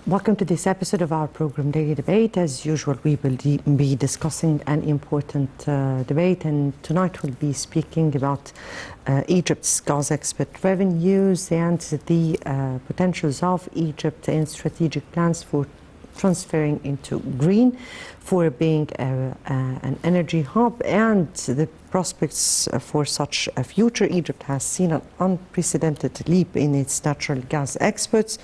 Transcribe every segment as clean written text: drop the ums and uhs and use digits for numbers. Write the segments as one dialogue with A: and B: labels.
A: Welcome to this episode of our program Daily Debate. As usual, we will be discussing an important debate, and tonight we'll be speaking about Egypt's gas export revenues and the potentials of Egypt in strategic plans for transferring into green, for being an energy hub, and the prospects for such a future. Egypt has seen an unprecedented leap in its natural gas exports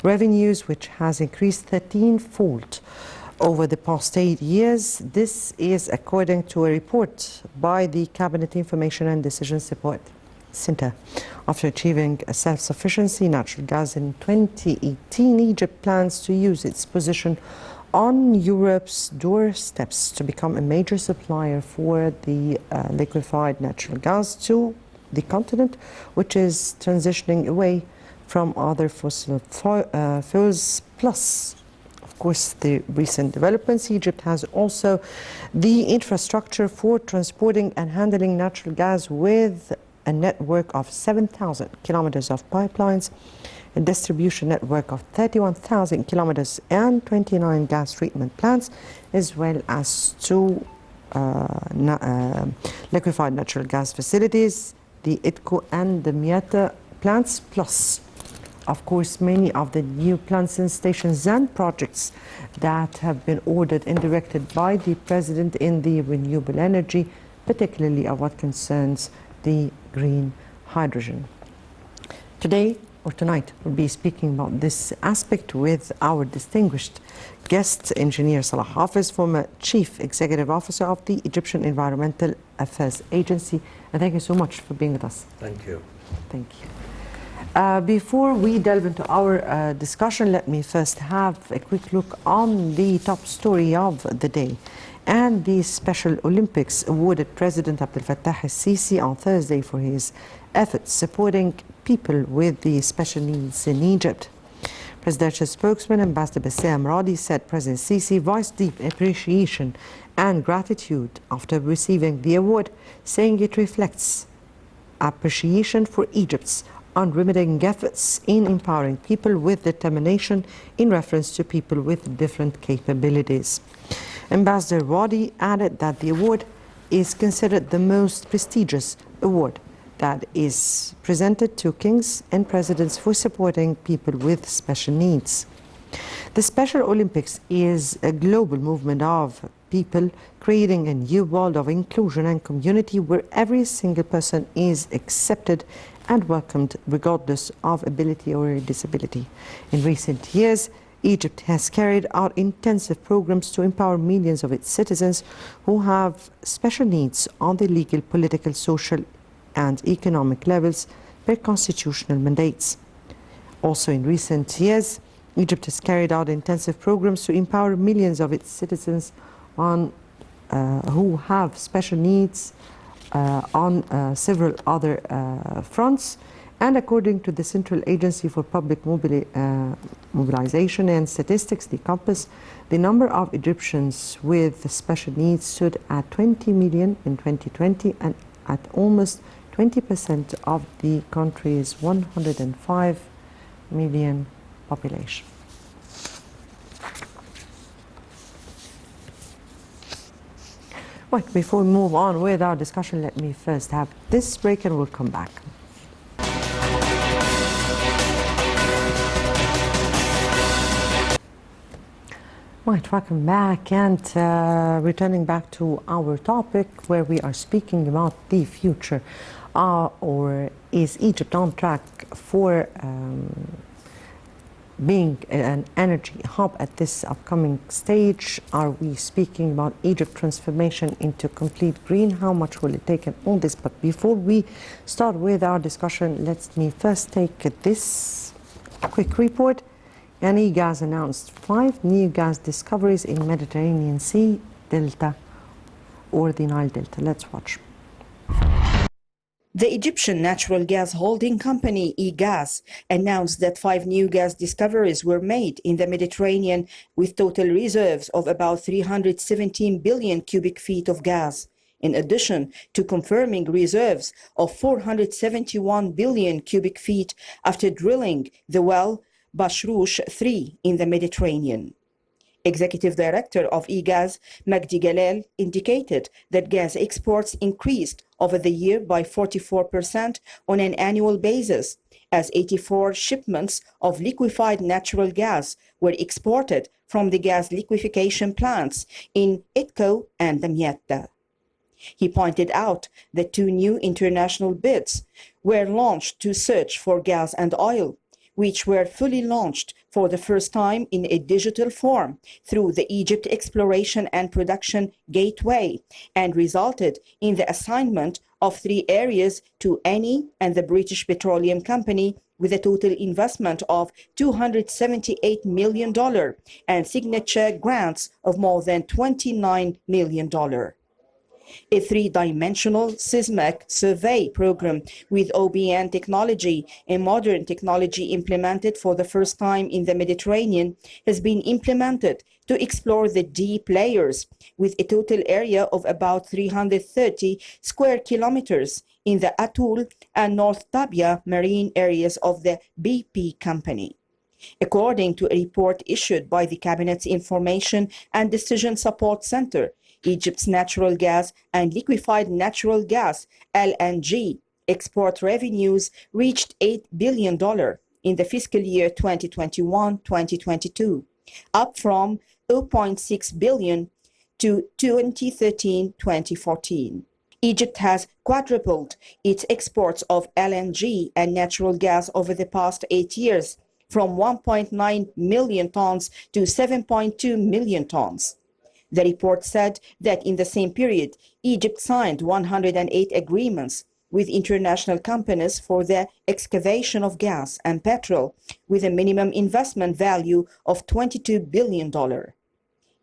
A: revenues, which has increased 13-fold over the past 8 years. This is according to a report by the Cabinet Information and Decision Support Center. After achieving a self-sufficiency natural gas in 2018, Egypt plans to use its position on Europe's doorsteps to become a major supplier for the liquefied natural gas to the continent, which is transitioning away from other fossil fuels. Plus, of course, the recent developments. Egypt has also the infrastructure for transporting and handling natural gas with a network of 7,000 kilometers of pipelines, a distribution network of 31,000 kilometers, and 29 gas treatment plants, as well as two liquefied natural gas facilities, the IDCO and the Mieta plants, plus, of course, many of the new plants and stations and projects that have been ordered and directed by the President in the renewable energy, particularly of what concerns the green hydrogen. Today, or tonight, we'll be speaking about this aspect with our distinguished guest, Engineer Salah Hafez, former Chief Executive Officer of the Egyptian Environmental Affairs Agency. And thank you so much for being with us.
B: Thank you.
A: Thank you. Before we delve into our discussion, let me first have a quick look on the top story of the day. And the Special Olympics awarded President Abdel Fattah al-Sisi on Thursday for his efforts supporting people with the special needs in Egypt. Presidential spokesman Ambassador Bassam Radi said President Sisi voiced deep appreciation and gratitude after receiving the award, saying it reflects appreciation for Egypt's unremitting efforts in empowering people with determination in reference to people with different capabilities. Ambassador Radi added that the award is considered the most prestigious award that is presented to kings and presidents for supporting people with special needs. The Special Olympics is a global movement of people creating a new world of inclusion and community where every single person is accepted and welcomed regardless of ability or disability. In recent years, Egypt has carried out intensive programs to empower millions of its citizens who have special needs on the legal, political, social, and economic levels per constitutional mandates. Also in recent years, Egypt has carried out intensive programs to empower millions of its citizens who have special needs on several other fronts. And according to the Central Agency for Public Mobilization and Statistics, the COMPAS, the number of Egyptians with special needs stood at 20 million in 2020 and at almost 20% of the country's 105 million population. Right, before we move on with our discussion, let me first have this break and we'll come back. Right, welcome back, and returning back to our topic where we are speaking about the future, or is Egypt on track for being an energy hub at this upcoming stage? Are we speaking about Egypt transformation into complete green? How much will it take and all this? But before we start with our discussion, let me first take this quick report. EGAS announced 5 new gas discoveries in Mediterranean Sea Delta, or the Nile Delta. Let's watch.
C: The Egyptian natural gas holding company, EGAS, announced that 5 new gas discoveries were made in the Mediterranean with total reserves of about 317 billion cubic feet of gas, in addition to confirming reserves of 471 billion cubic feet after drilling the well Bashroush 3 in the Mediterranean. Executive Director of EGAS, Magdi Galal, indicated that gas exports increased over the year by 44% on an annual basis, as 84 shipments of liquefied natural gas were exported from the gas liquefaction plants in Itko and Damietta. He pointed out that 2 new international bids were launched to search for gas and oil, which were fully launched for the first time in a digital form through the Egypt Exploration and Production Gateway, and resulted in the assignment of 3 areas to Eni and the British Petroleum Company, with a total investment of $278 million and signature grants of more than $29 million. A 3-dimensional seismic survey program with OBN technology, a modern technology implemented for the first time in the Mediterranean, has been implemented to explore the deep layers, with a total area of about 330 square kilometers in the Atul and North Tabia marine areas of the BP company. According to a report issued by the Cabinet's Information and Decision Support Center, Egypt's natural gas and liquefied natural gas (LNG) export revenues reached $8 billion in the fiscal year 2021-2022, up from $0.6 billion to 2013-2014. Egypt has quadrupled its exports of LNG and natural gas over the past 8 years, from 1.9 million tons to 7.2 million tons. The report said that in the same period, Egypt signed 108 agreements with international companies for the excavation of gas and petrol, with a minimum investment value of $22 billion.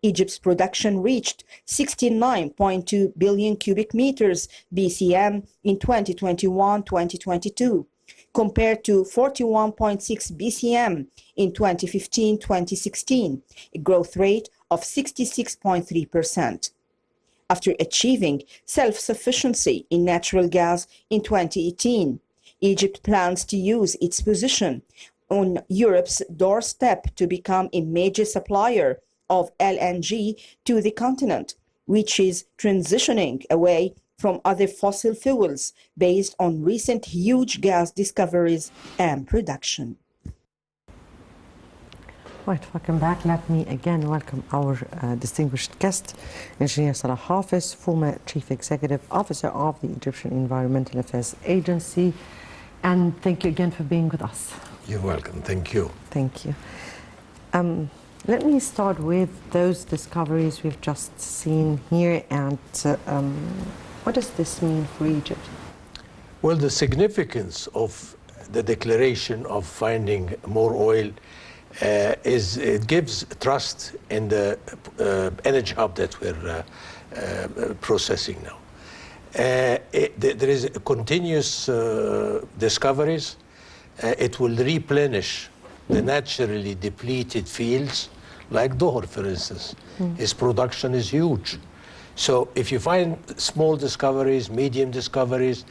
C: Egypt's production reached 69.2 billion cubic meters (BCM) in 2021-2022, compared to 41.6 BCM in 2015-2016, a growth rate of 66.3%. After achieving self-sufficiency in natural gas in 2018, Egypt plans to use its position on Europe's doorstep to become a major supplier of LNG to the continent, which is transitioning away from other fossil fuels based on recent huge gas discoveries and production.
A: Right, welcome back. Let me again welcome our distinguished guest, Engineer Salah Hafez, former Chief Executive Officer of the Egyptian Environmental Affairs Agency. And thank you again for being with us.
B: You're welcome. Thank you.
A: Thank you. Let me start with those discoveries we've just seen here, and what does this mean for Egypt?
B: Well, the significance of the declaration of finding more oil is it gives trust in the energy hub that we're processing now. There is continuous discoveries. It will replenish the naturally depleted fields, like Dohor, for instance. Its production is huge. So if you find small discoveries, medium discoveries,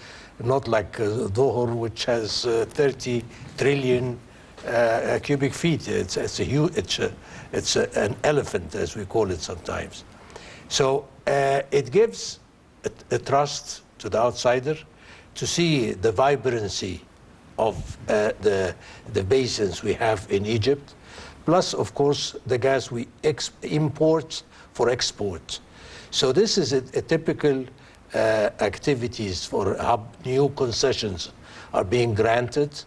B: not like Dohor, which has 30 trillion cubic feet. It's an elephant, as we call it sometimes. So it gives a trust to the outsider to see the vibrancy of the basins we have in Egypt, plus, of course, the gas we import for export. So this is a typical activities for hub. New concessions are being granted.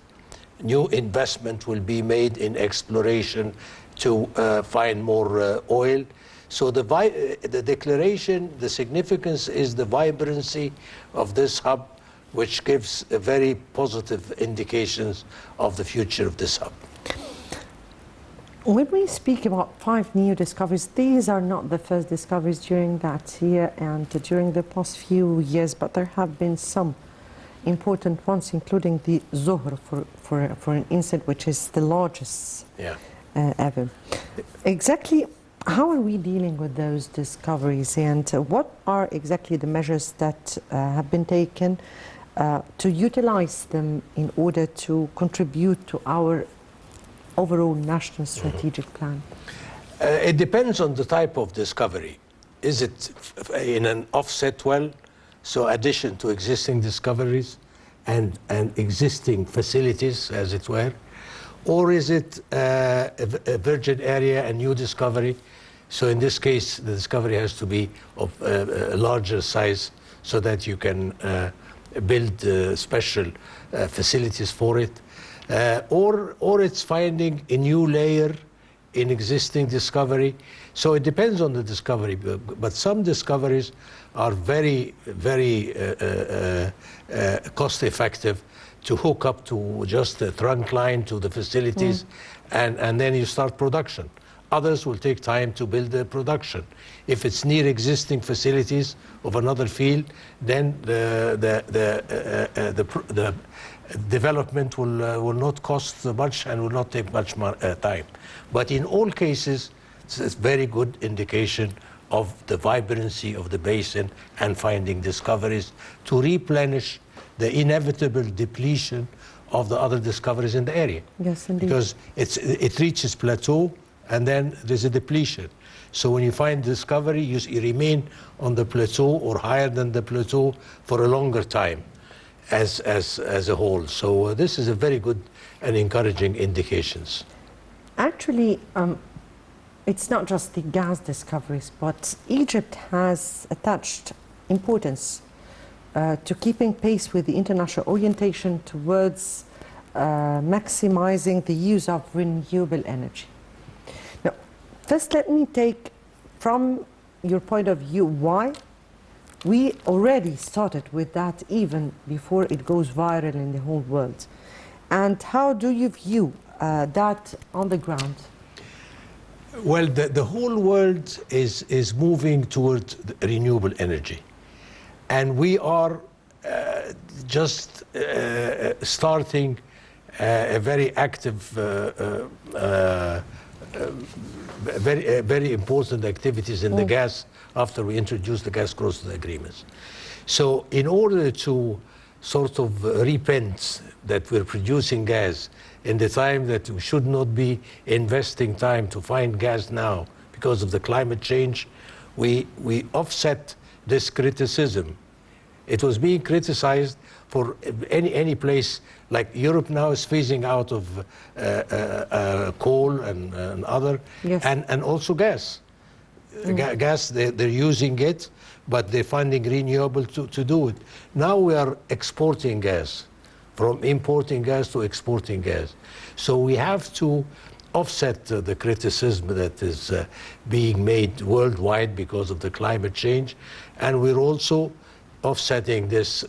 B: New investment will be made in exploration to find more oil. So the declaration, the significance is the vibrancy of this hub, which gives a very positive indications of the future of this hub.
A: When we speak about 5 new discoveries, these are not the first discoveries during that year and during the past few years, but there have been some important ones, including the Zohr, for an instance, which is the largest ever. Exactly how are we dealing with those discoveries, and what are exactly the measures that have been taken to utilize them in order to contribute to our overall national strategic plan?
B: It depends on the type of discovery. Is it in an offset well, so addition to existing discoveries and existing facilities, as it were? Or is it a virgin area, a new discovery? So in this case, the discovery has to be of a larger size so that you can build special facilities for it. Or it's finding a new layer in existing discovery. So it depends on the discovery, but some discoveries are very, very cost effective to hook up to just a trunk line to the facilities, and then you start production. Others will take time to build the production. If it's near existing facilities of another field, then the development will not cost much and will not take much time. But in all cases, it's a very good indication of the vibrancy of the basin and finding discoveries to replenish the inevitable depletion of the other discoveries in the area.
A: Yes, indeed.
B: Because it reaches plateau and then there's a depletion. So when you find discovery, you remain on the plateau or higher than the plateau for a longer time as a whole. So this is a very good and encouraging indications.
A: Actually, it's not just the gas discoveries, but Egypt has attached importance to keeping pace with the international orientation towards maximizing the use of renewable energy. Now, first let me take from your point of view why we already started with that even before it goes viral in the whole world. And how do you view that on the ground?
B: Well, the whole world is moving toward renewable energy. And we are just starting a very active, very important activities in the gas after we introduced the gas crossing agreements. So in order to sort of repent that we're producing gas in the time that we should not be investing time to find gas now because of the climate change, we offset this criticism. It was being criticized for any place, like Europe now is phasing out of coal and other,
A: yes.
B: and also gas. Gas, they're using it, but they're finding renewable to do it. Now we are exporting gas, from importing gas to exporting gas. So we have to offset the criticism that is being made worldwide because of the climate change. And we're also offsetting this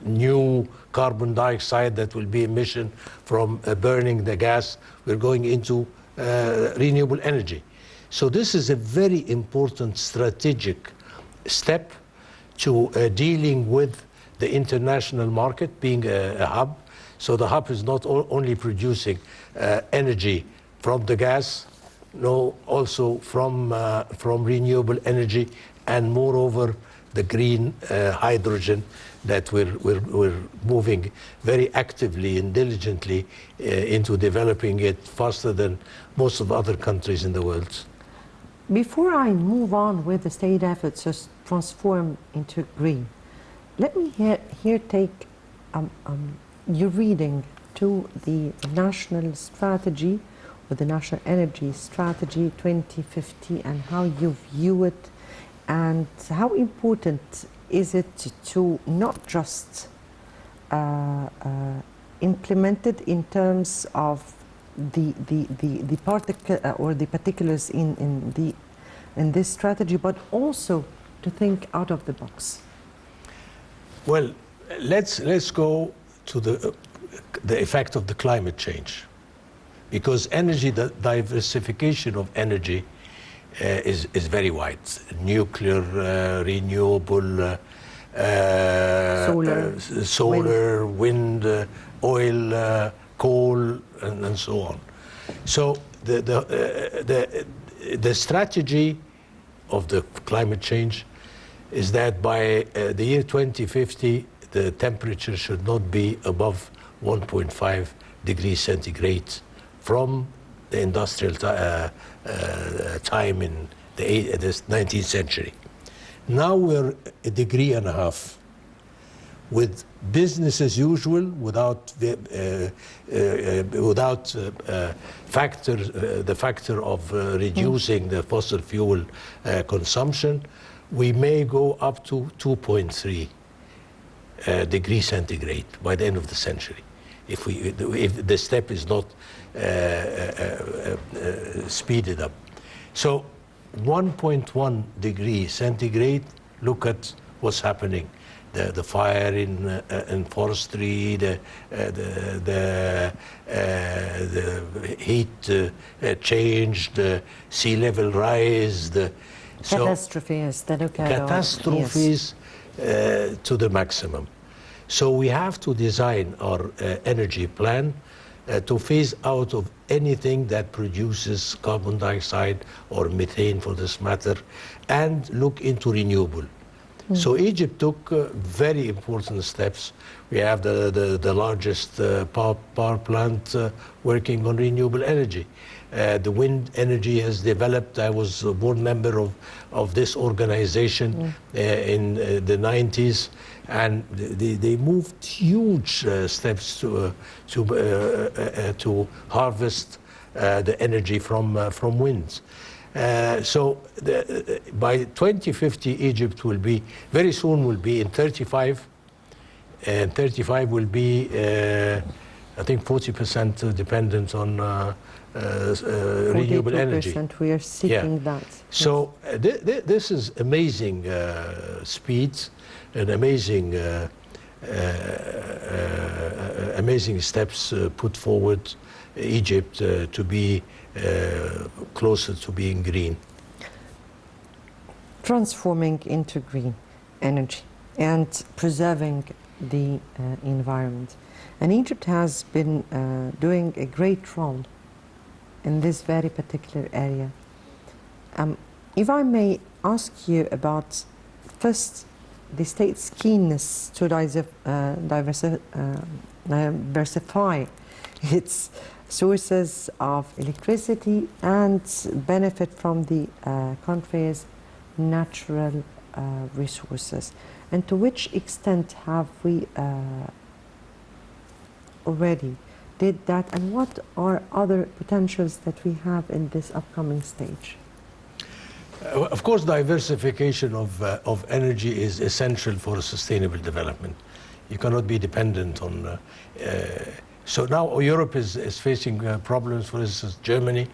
B: new carbon dioxide that will be emission from burning the gas. We're going into renewable energy. So this is a very important strategic step to dealing with the international market, being a hub. So the hub is not only producing energy from the gas, no, also from renewable energy, and moreover the green hydrogen that we're moving very actively and diligently into developing it faster than most of the other countries in the world.
A: Before I move on with the state efforts to transform into green, let me here take your reading to the national strategy, or the National Energy Strategy 2050, and how you view it, and how important is it to not just implement it in terms of the particulars in this strategy, but also to think out of the box?
B: Well, let's go to the effect of the climate change, because the diversification of energy is very wide. Nuclear, renewable, solar, wind, oil, coal, and so on. So the strategy of the climate change is that by the year 2050, the temperature should not be above 1.5 degrees centigrade from the industrial time in the 19th century. Now we're a degree and a half with business as usual, without the factor of reducing the fossil fuel consumption. We may go up to 2.3 degrees centigrade by the end of the century, if the step is not speeded up. So 1.1 degree centigrade, look at what's happening. The fire in forestry, the heat change, the sea level rise,
A: catastrophes that occur.
B: Catastrophes to the maximum. So we have to design our energy plan to phase out of anything that produces carbon dioxide or methane, for this matter, and look into renewable. So Egypt took very important steps. We have the largest power plant working on renewable energy. The wind energy has developed. I was a board member of this organization in the 90s, and they moved huge steps to harvest the energy from winds. So by 2050, Egypt will be, very soon will be in 35, and 35 will be, I think, 40% dependent on renewable energy.
A: We are seeking that.
B: So this is amazing speeds and amazing steps put forward Egypt to be closer to being green.
A: Transforming into green energy and preserving the environment. And Egypt has been doing a great role in this very particular area. If I may ask you about, first, the state's keenness to diversify its sources of electricity and benefit from the country's natural resources. And to which extent have we already did that, and what are other potentials that we have in this upcoming stage?
B: Of course, diversification of energy is essential for sustainable development. You cannot be dependent on so now Europe is facing problems. For instance, Germany,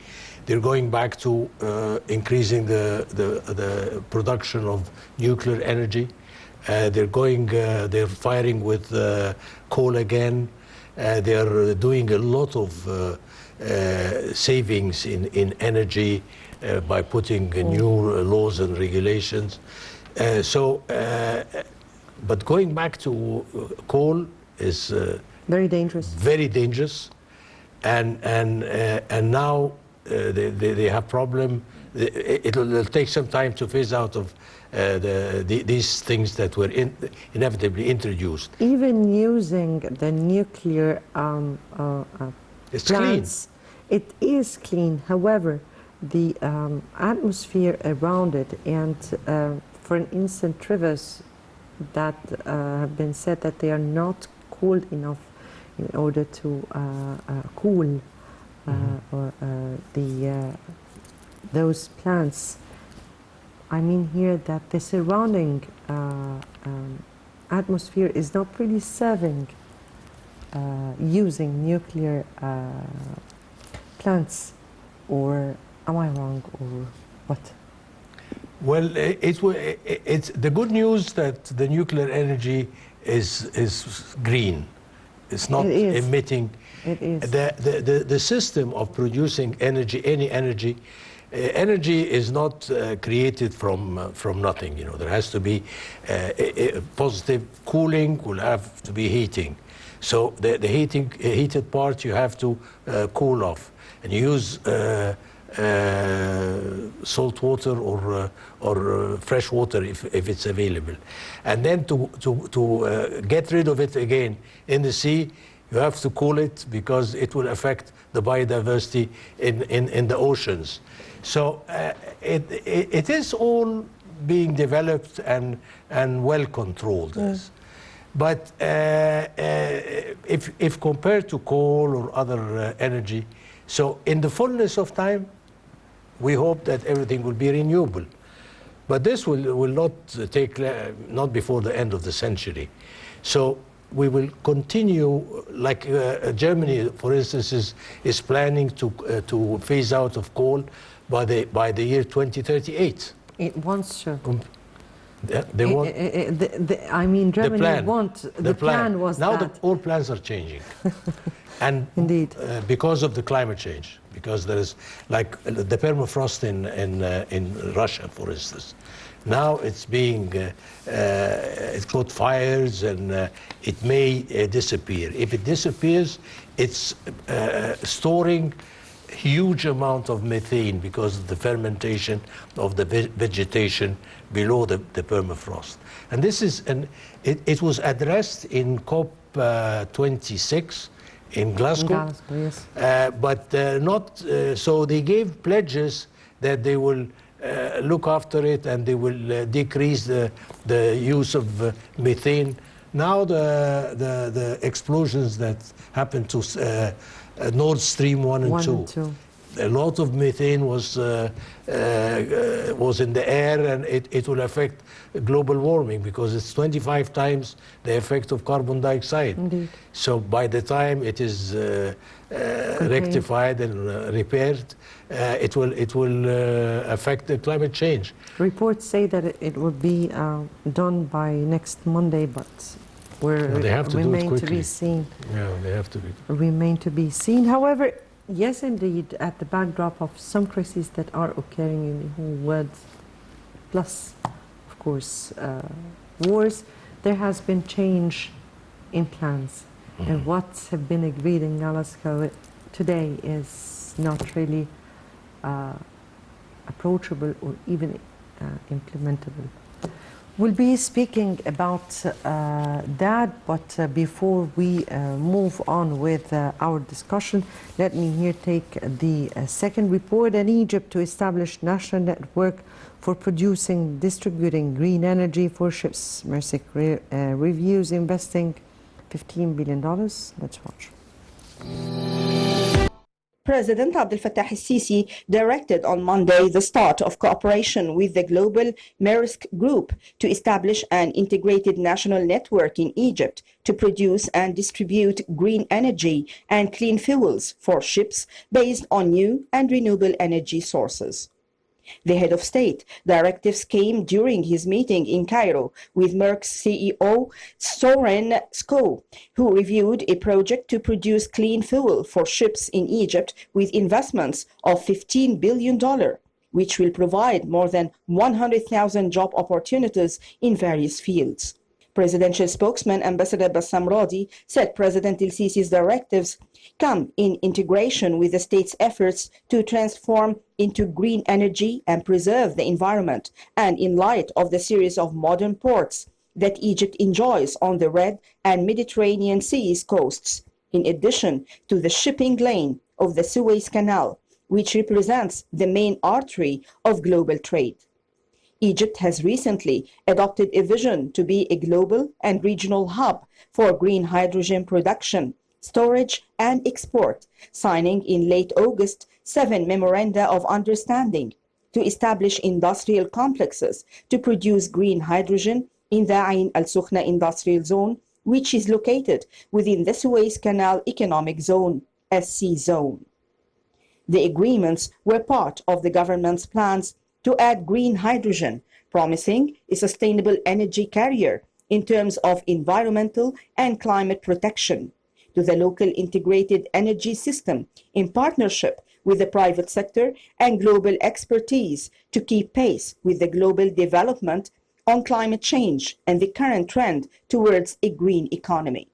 B: they're going back to increasing the production of nuclear energy. They're firing with coal again. They're doing a lot of savings in energy by putting new laws and regulations. But going back to coal is
A: very dangerous.
B: Very dangerous, and now they have problem. It'll take some time to phase out of these things that were inevitably introduced.
A: Even using the nuclear
B: it's
A: plants,
B: clean.
A: It is clean. However, the atmosphere around it, and for instance, rivers that have been said that they are not cold enough in order to cool those plants. I mean here that the surrounding atmosphere is not really serving using nuclear plants, or am I wrong, or what?
B: Well, it's the good news that the nuclear energy is green. It's not emitting.
A: It is.
B: The system of producing energy, any energy, energy is not created from nothing. You know, there has to be a positive cooling. Will have to be heating. So the heated part you have to cool off, and you use salt water or fresh water if it's available, and then to get rid of it again in the sea, You have to cool it because it will affect the biodiversity in the oceans. So it is all being developed and well controlled. But if compared to coal or other energy, so in the fullness of time, we hope that everything will be renewable. But this will not take, not before the end of the century. So we will continue, like Germany, for instance, is planning to phase out of coal by the year 2038.
A: It wants to.
B: They want,
A: I mean, Germany
B: the plan
A: was
B: now
A: that.
B: all plans are changing. And
A: Indeed.
B: Because of the climate change, because there is like the permafrost in Russia, for instance. Now it's being, it's caught fires and it may disappear. If it disappears, it's storing huge amount of methane because of the fermentation of the vegetation below the permafrost. And this is, it was addressed in COP26 in Glasgow.
A: Yes.
B: But not, so they gave pledges that they will look after it and they will decrease the use of methane. Now the explosions that happened to Nord Stream 1 and 2. A lot of methane was in the air, and it will affect global warming because it's 25 times the effect of carbon dioxide.
A: Indeed.
B: So by the time it is rectified and repaired, it will affect the climate change.
A: Reports say that it will be done by next Monday, but
B: they have to
A: remain
B: do it quickly.
A: To be seen.
B: Yeah, they have to be.
A: Remain to be seen. However, yes, indeed, at the backdrop of some crises that are occurring in the whole world, plus, of course, wars, there has been change in plans. And what have been agreed in Glasgow today is not really approachable or even implementable. We'll be speaking about that, but before we move on with our discussion, let me here take the second report. In Egypt to establish national network for producing, distributing green energy for ships. Mercic reviews investing $15 billion. Let's watch.
C: President Abdel Fattah el-Sisi directed on Monday the start of cooperation with the global Maersk Group to establish an integrated national network in Egypt to produce and distribute green energy and clean fuels for ships based on new and renewable energy sources. The head of state directives came during his meeting in Cairo with Maersk's CEO Soren Sko, who reviewed a project to produce clean fuel for ships in Egypt with investments of $15 billion, which will provide more than 100,000 job opportunities in various fields. Presidential spokesman Ambassador Bassam Radi said President el-Sisi's directives come in integration with the state's efforts to transform into green energy and preserve the environment, and in light of the series of modern ports that Egypt enjoys on the Red and Mediterranean Seas coasts, in addition to the shipping lane of the Suez Canal, which represents the main artery of global trade. Egypt has recently adopted a vision to be a global and regional hub for green hydrogen production, storage, and export, signing in late August 7 memoranda of understanding to establish industrial complexes to produce green hydrogen in the Ain al-Sukhna industrial zone, which is located within the Suez Canal Economic Zone, SC zone. The agreements were part of the government's plans to add green hydrogen, promising a sustainable energy carrier in terms of environmental and climate protection, to the local integrated energy system in partnership with the private sector and global expertise to keep pace with the global development on climate change and the current trend towards a green economy.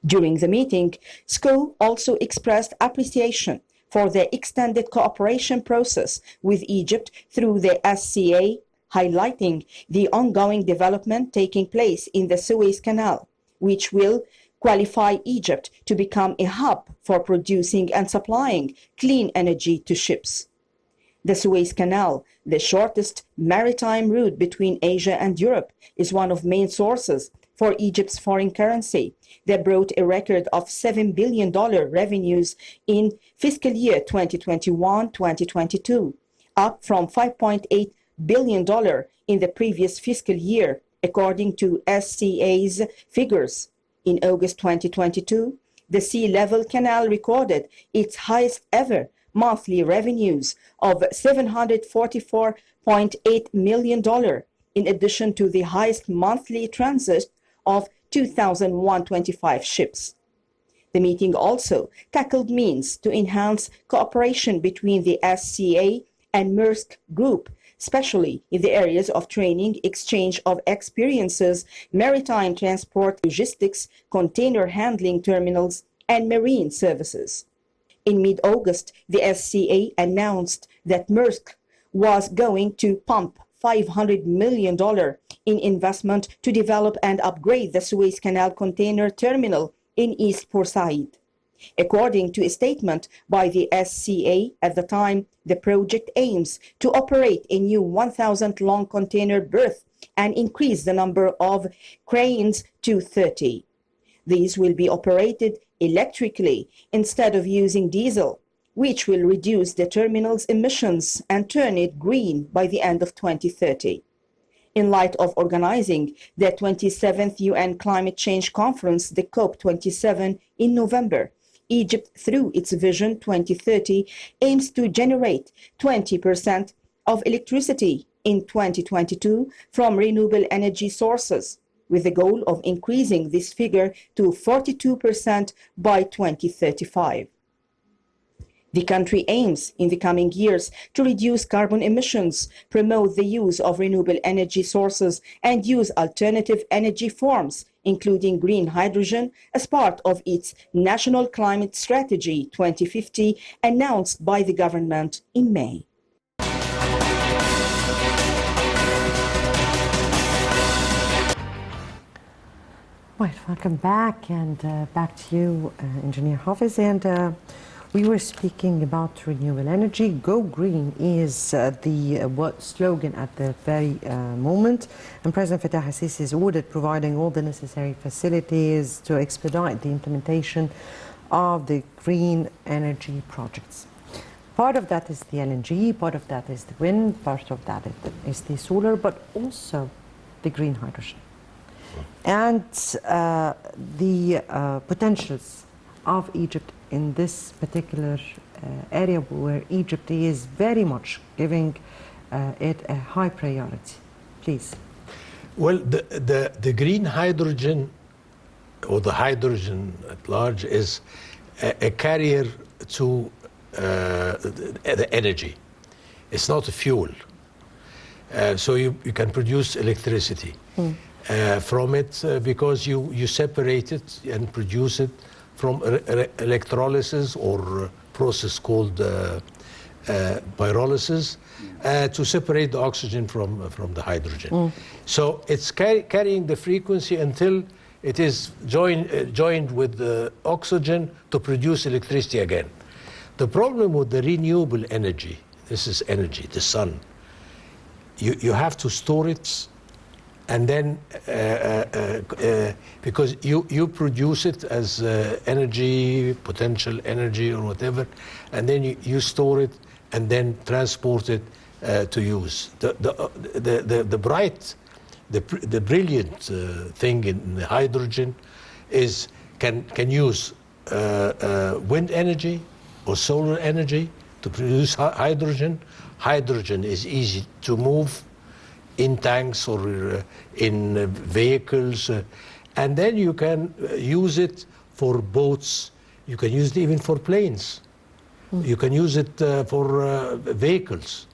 C: During the meeting, SCO also expressed appreciation for the extended cooperation process with Egypt through the SCA, highlighting the ongoing development taking place in the Suez Canal, which will qualify Egypt to become a hub for producing and supplying clean energy to ships. The Suez Canal, the shortest maritime route between Asia and Europe, is one of main sources for Egypt's foreign currency. They brought a record of $7 billion revenues in fiscal year 2021-2022, up from $5.8 billion in the previous fiscal year, according to SCA's figures. In August 2022, the Sea Level Canal recorded its highest ever monthly revenues of $744.8 million, in addition to the highest monthly transit of 2,125 ships. The meeting also tackled means to enhance cooperation between the SCA and Maersk Group, especially in the areas of training, exchange of experiences, maritime transport, logistics, container handling terminals, and marine services. In mid-August, the SCA announced that Maersk was going to pump $500 million in investment to develop and upgrade the Suez Canal container terminal in East Port Said. According to a statement by the SCA at the time, the project aims to operate a new 1,000-long container berth and increase the number of cranes to 30. These will be operated electrically instead of using diesel, which will reduce the terminal's emissions and turn it green by the end of 2030. In light of organizing the 27th UN Climate Change Conference, the COP27, in November, Egypt, through its Vision 2030, aims to generate 20% of electricity in 2022 from renewable energy sources, with the goal of increasing this figure to 42% by 2035. The country aims in the coming years to reduce carbon emissions, promote the use of renewable energy sources, and use alternative energy forms, including green hydrogen, as part of its National Climate Strategy 2050, announced by the government in May.
A: Right, welcome back, and back to you, Engineer Hafez. And we were speaking about renewable energy. Go Green is the slogan at the very moment. And President Fattah al-Sisi is ordered providing all the necessary facilities to expedite the implementation of the green energy projects. Part of that is the LNG, part of that is the wind, part of that is the solar, but also the green hydrogen. And the potentials of Egypt in this particular area, where Egypt is very much giving it a high priority. Please.
B: Well, the green hydrogen, or the hydrogen at large, is a carrier to the energy. It's not a fuel. So you can produce electricity from it because you separate it and produce it from electrolysis, or process called pyrolysis, to separate the oxygen from the hydrogen. So it's carrying the frequency until it is joined with the oxygen to produce electricity again. The problem with the renewable energy, this is energy, the sun, you have to store it, and then because you produce it as energy, potential energy or whatever, and then you store it and then transport it to use. The brilliant thing in the hydrogen is can use wind energy or solar energy to produce hydrogen. Hydrogen is easy to move in tanks or in vehicles, and then you can use it for boats. You can use it even for planes. You can use it for vehicles.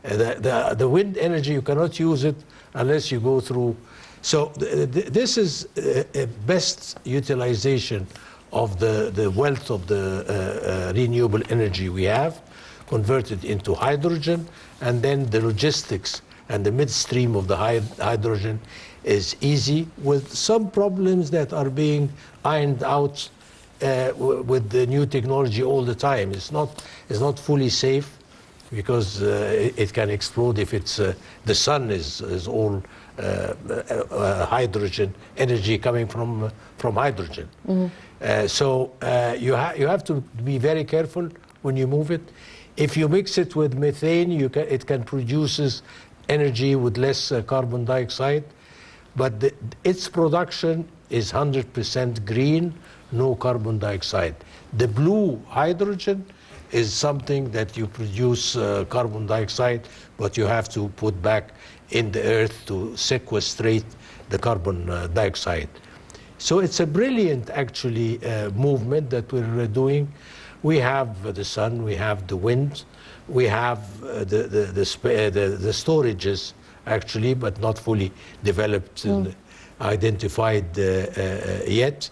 B: The wind energy, you cannot use it unless you go through. So this is a best utilization of the wealth of the renewable energy we have, converted into hydrogen, and then the logistics and the midstream of the hydrogen is easy, with some problems that are being ironed out with the new technology all the time. It's not fully safe, because it can explode if it's the sun is all hydrogen energy coming from hydrogen. So you have to be very careful when you move it. If you mix it with methane, it can produces energy with less carbon dioxide, but its production is 100% green, no carbon dioxide. The blue hydrogen is something that you produce carbon dioxide, but you have to put back in the earth to sequestrate the carbon dioxide. So it's a brilliant, actually, movement that we're doing. We have the sun, we have the wind, we have the storages, actually, but not fully developed and identified yet.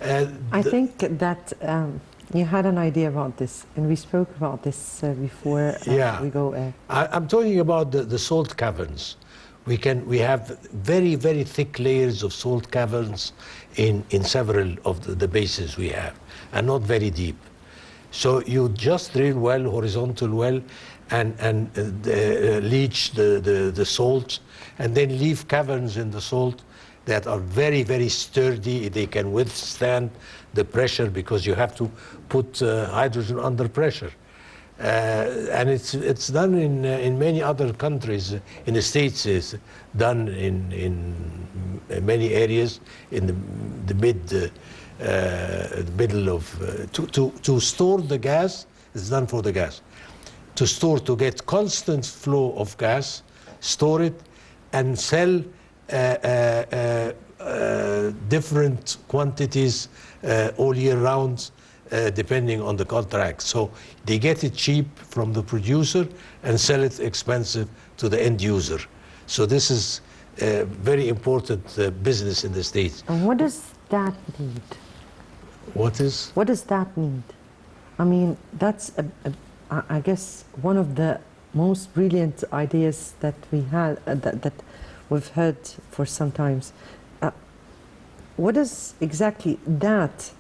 A: I think that you had an idea about this, and we spoke about this before we go.
B: I'm talking about the salt caverns. We have very, very thick layers of salt caverns in several of the basins we have, and not very deep. So you just drill well, horizontal well, and leach the salt, and then leave caverns in the salt that are very, very sturdy. They can withstand the pressure, because you have to put hydrogen under pressure. And it's done in many other countries. In the States, it's done in many areas in the middle of to store the gas. It's done for the gas. To get constant flow of gas, store it, and sell different quantities all year round, depending on the contract. So they get it cheap from the producer and sell it expensive to the end user. So this is a very important business in the States.
A: And what does that need?
B: What
A: does that need? I mean, that's, I guess, one of the most brilliant ideas that we had, that we've heard for some times. What is exactly that?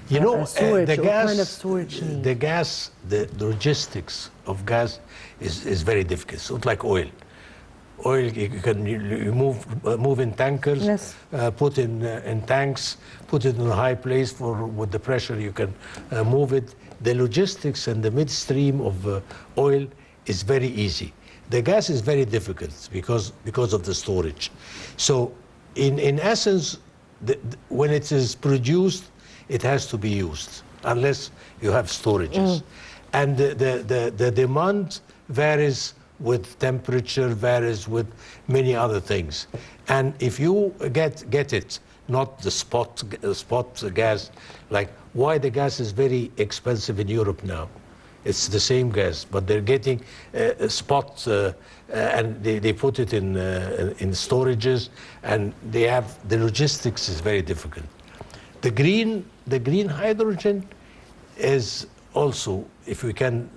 B: You know,
A: storage,
B: the gas,
A: kind of storage need?
B: the logistics of gas is very difficult. It's not like oil. Oil, you can move in tankers,
A: yes.
B: Put in tanks, put it in a high place with the pressure you can move it. The logistics and the midstream of oil is very easy. The gas is very difficult because of the storage. So in essence, when it is produced, it has to be used, unless you have storages. And the demand varies with temperature, varies with many other things. And if you get it, not the spot gas, like why the gas is very expensive in Europe now. It's the same gas, but they're getting spot, and they put it in storages, and they have, the logistics is very difficult. The green hydrogen is also, if we can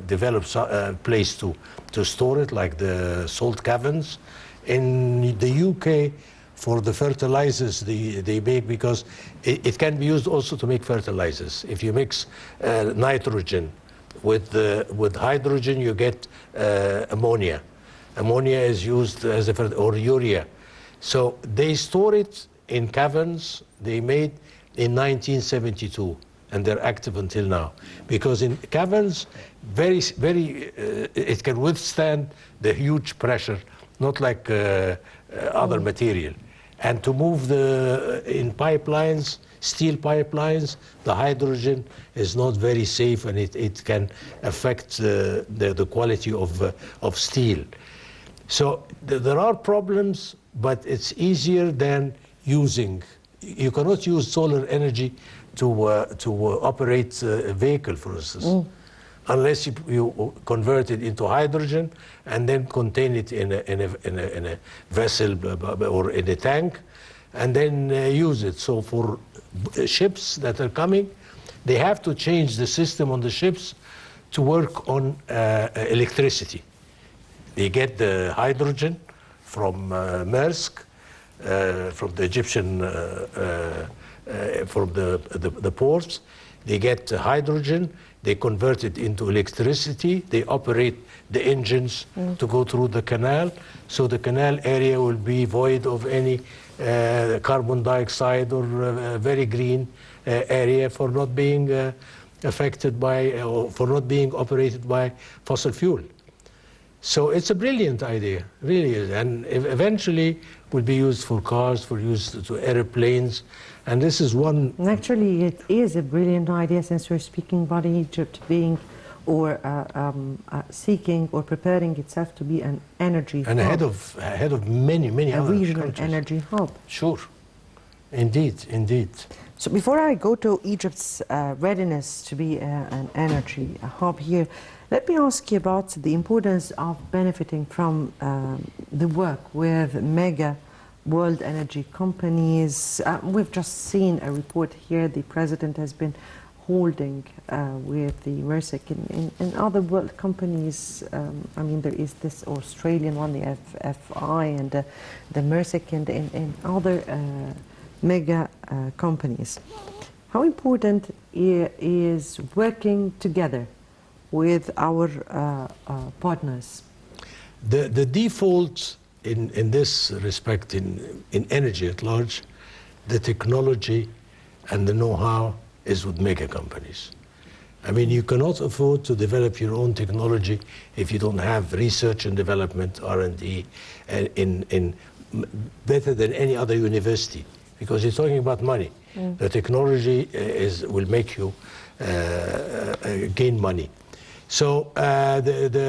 B: develop a place to store it, like the salt caverns. In the UK, for the fertilizers they make, because it can be used also to make fertilizers. If you mix nitrogen with hydrogen, you get ammonia. Ammonia is used as or urea. So they store it in caverns they made in 1972, and they're active until now. Because in caverns, it can withstand the huge pressure, not like other material. And to move in pipelines, steel pipelines, the hydrogen is not very safe, and it can affect the quality of steel. So there are problems, but it's easier than using. You cannot use solar energy to operate a vehicle, for instance, unless you convert it into hydrogen and then contain it in a vessel or in a tank, and then use it. So for ships that are coming, they have to change the system on the ships to work on electricity. They get the hydrogen from Maersk, from the Egyptian from the ports. They get hydrogen, they convert it into electricity, they operate the engines to go through the canal, so the canal area will be void of any carbon dioxide or very green area for not being affected by, or for not being operated by fossil fuel. So it's a brilliant idea, really is, and eventually will be used for cars, for use to airplanes, and this is one.
A: And actually, it is a brilliant idea, since we're speaking about Egypt being or seeking or preparing itself to be an energy
B: and
A: hub,
B: ahead of many
A: a
B: other
A: regional
B: countries.
A: energy hub.
B: Sure, indeed.
A: So before I go to Egypt's readiness to be an energy hub here, let me ask you about the importance of benefiting from the work with mega world energy companies. We've just seen a report here the President has been holding with the Mercic and other world companies. I mean, there is this Australian one, the FI, and the Mercic and other mega companies. How important is working together with our partners?
B: The default in this respect, in energy at large, the technology and the know-how is with mega companies. I mean, you cannot afford to develop your own technology if you don't have research and development, R&D, in better than any other university, because you're talking about money. The technology will make you gain money. So the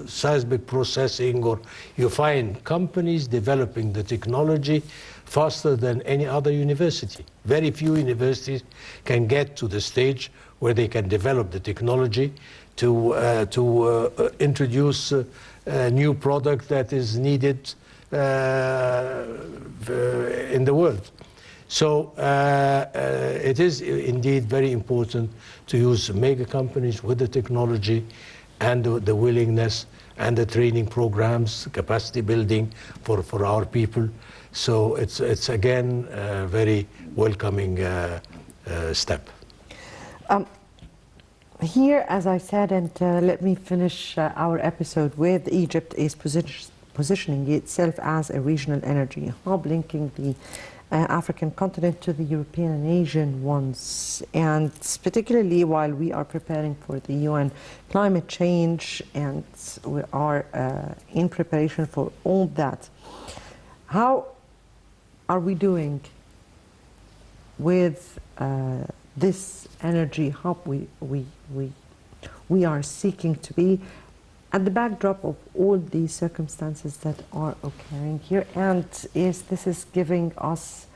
B: seismic processing, or you find companies developing the technology faster than any other university. Very few universities can get to the stage where they can develop the technology to introduce a new product that is needed in the world. So it is indeed very important to use mega companies with the technology and the willingness and the training programs, capacity building for our people. So it's again a very welcoming step.
A: Here, as I said, and let me finish our episode with, Egypt is positioning itself as a regional energy hub, linking the African continent to the European and Asian ones. And particularly while we are preparing for the UN climate change, and we are in preparation for all that, how are we doing with this energy hub we are seeking to be, at the backdrop of all these circumstances that are occurring here, and this is giving us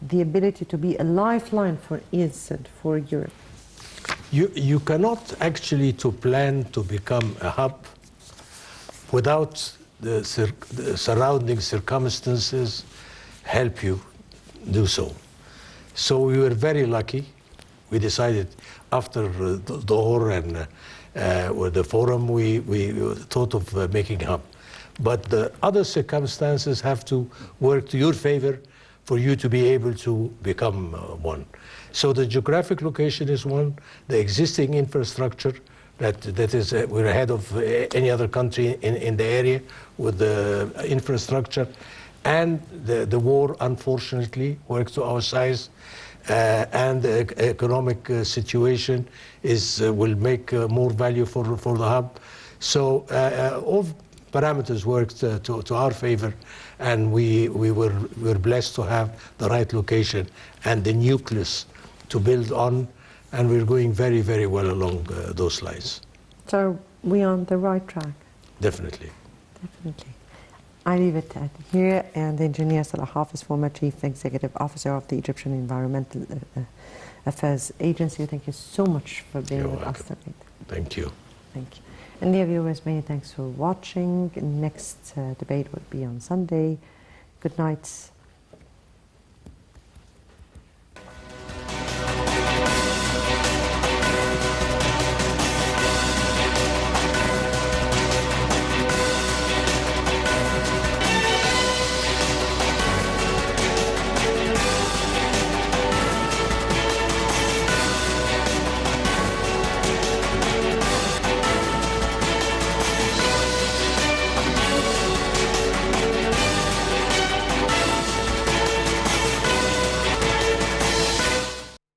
A: the ability to be a lifeline, for instance, for Europe?
B: You cannot actually plan to become a hub without the surrounding circumstances help you do so. So we were very lucky. We decided after Dohor and with the forum, we thought of making a hub. But the other circumstances have to work to your favor for you to be able to become one. So the geographic location is one, the existing infrastructure, that is, we're ahead of any other country in the area with the infrastructure, and the war, unfortunately, works to our size, and the economic situation will make more value for the hub. So all parameters worked to our favor, and we were blessed to have the right location and the nucleus to build on, and we're going very, very well along those lines.
A: So we're on the right track?
B: Definitely.
A: Definitely. I leave it at here, and Engineer Salah Hafez, former Chief Executive Officer of the Egyptian Environmental Affairs Agency, thank you so much for being with us tonight.
B: Thank you.
A: Thank you. And dear viewers, many thanks for watching. Next debate will be on Sunday. Good night.